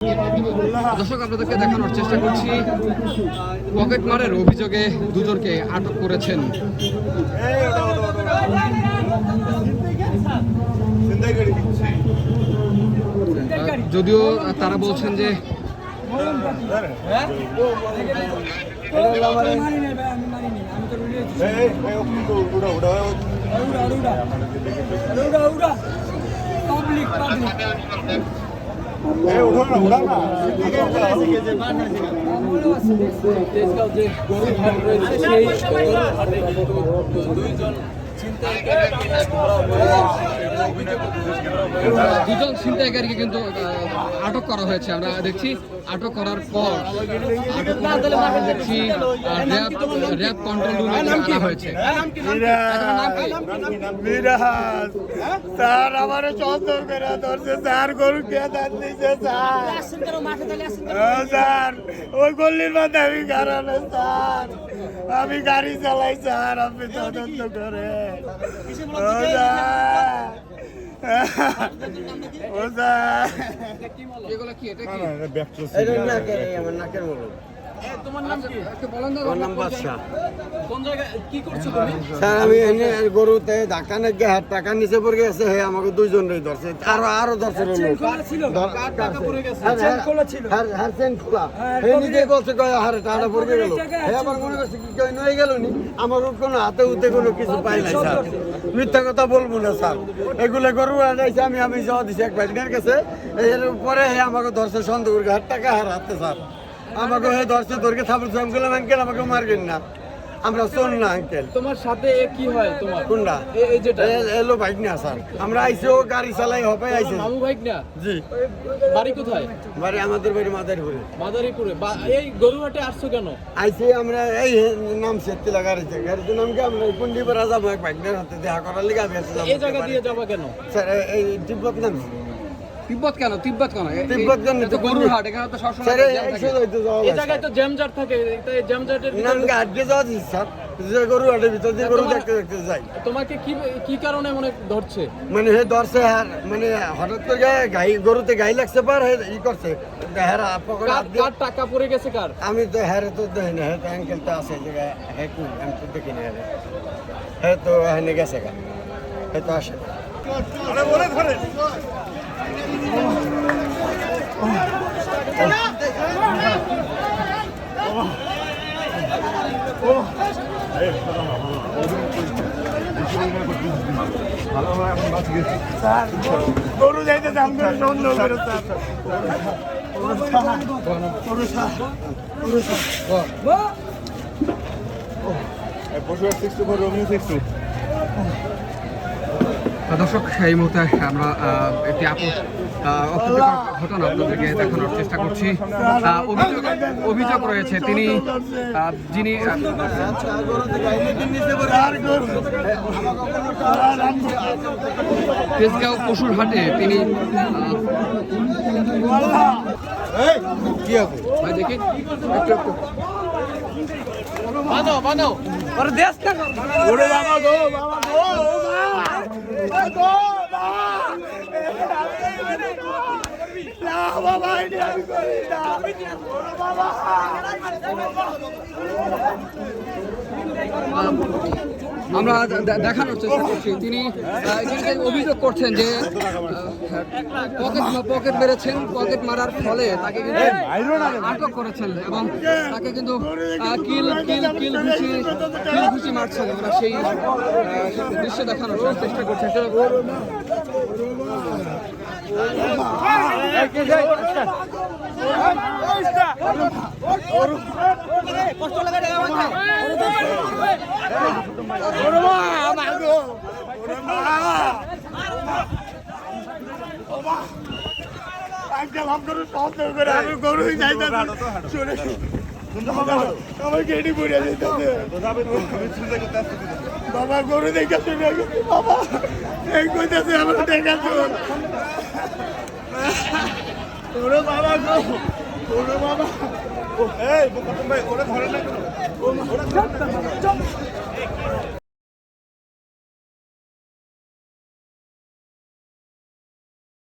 দর্শক আপনাদেরকে দেখানোর চেষ্টা করছি পকেট মারের অভিযোগে দুজনকে আটক করেছেন। যদিও তারা বলছেন যে দুজন ছিনতাইকারীকে কিন্তু আটক করা হয়েছে। আমরা দেখছি আটক করার পর দেখছি র্যাব কন্ট্রোল রুমে আনা হয়েছে। স্যার আমার চন্দন করে ধরছে স্যার, গরু কে দাঁত দিছে স্যার, ওই গল্লির মধ্যে আমি কারণে স্যার আমি গাড়ি চালাই স্যার, আপনি তদন্ত করে গরুতে ধাক্কা নাকি হাত টাকা নিচে পড়ে গেছে, হে আমাকে দুইজন ধরছে, আরো ধরছে আমার কোনো হাতে উঠে কোনো কিছু পাই নাই স্যার, মিথ্যা কথা বলবো না স্যার। এগুলো গরু আনাইছে আমি যাওয়া দিছি এক ভাইনের কাছে, এরপরে হে আমাকে ধরছে সন্দেহ করে হাত টাকা হারাতে স্যার, আমাকে হে ধরছে ধরকে থাপড় গেলাম আঙ্কেল আমাকে মারবেন না, আমরা শোন না আঙ্কেল। তোমার সাথে কি হয় তোমার? কোনটা? এই যেটা এলো বাইক না স্যার, আমরা আইসেও গাড়ি চালাই হবে আইসে। মামু বাইক না? জি। বাড়ি কোথায়? বাড়ি আমাদের বাড়ি মাদারীপুরে। মাদারীপুরে। এই গরুহাটে আসছো কেন? আইসে আমরা এই নাম সেত্তিলা গাড়িতে, গাড়িতে নামকে আমরা কুন্ডিপাড়া যাবো এক বাইকের হাতে দেখা করার লিগে আমি আসলাম। এই জায়গা দিয়ে যাবো কেন স্যার? এই তিব্বত নামছি। তিব্বত কেন? তিব্বত কেন? তিব্বত কেন? তো গরুহাট, এখানে তো সবসময় এই জায়গায় তো জ্যামজাট থাকে, এই জ্যামজাটের নামকে আটকে যাওয়া দিচ্ছি স্যার, যে গরু হাটের ভিতর দিয়ে গরু দেখতে দেখতে যাই। তোমাকে কি কারণে মনে ধরছে? মানে হে ধরছে আর মানে হঠাৎ করে গাই গরুতে গাই লাগছে পার হে ই করছে, হেরা কার টাকা পড়ে গেছে কার? আমি তো হেরে তো দেখি না, হে তো অ্যাঙ্কেল তো আছে যে হে কি আমি তো দেখি না, হে তো হেনে গেছে গা, হে তো আসে গরু যাইতে দাম করে সন্দেহ করে স্যার। দর্শক এই মুহূর্তে আমরা একটি অপ্রীতিকর ঘটনা আপনাদেরকে দেখানোর চেষ্টা করছি। অভিযোগ রয়েছে তিনি যিনি তেজগাঁও পশুর হাটে তিনি কি হবে ভাই দেখি একটু বানাও ওরে দেশ কেন? ওরে বাবা গো, বাবা গো, গো না বাবা, এটা আমি করি না বাবা। আমরা দেখানোর চেষ্টা করছি তিনি অভিযোগ করছেন যে পকেট মেরেছেন, পকেট মারার ফলে তাকে কিন্তু আটক করেছেন এবং তাকে কিন্তু কিল ঘুষি মারছেন। আমরা সেই দৃশ্য দেখানোর চেষ্টা করছি। আমি গরুই যাইতে আমার গেটি পড়ে যেতেছে বাবা, গরু দেখে শুনে গেছি বাবা, এই কইতেছে আমার দেখা চোর। ওরে বাবা গো, ওরে বাবা, এই ভাই ওরে ধরে না।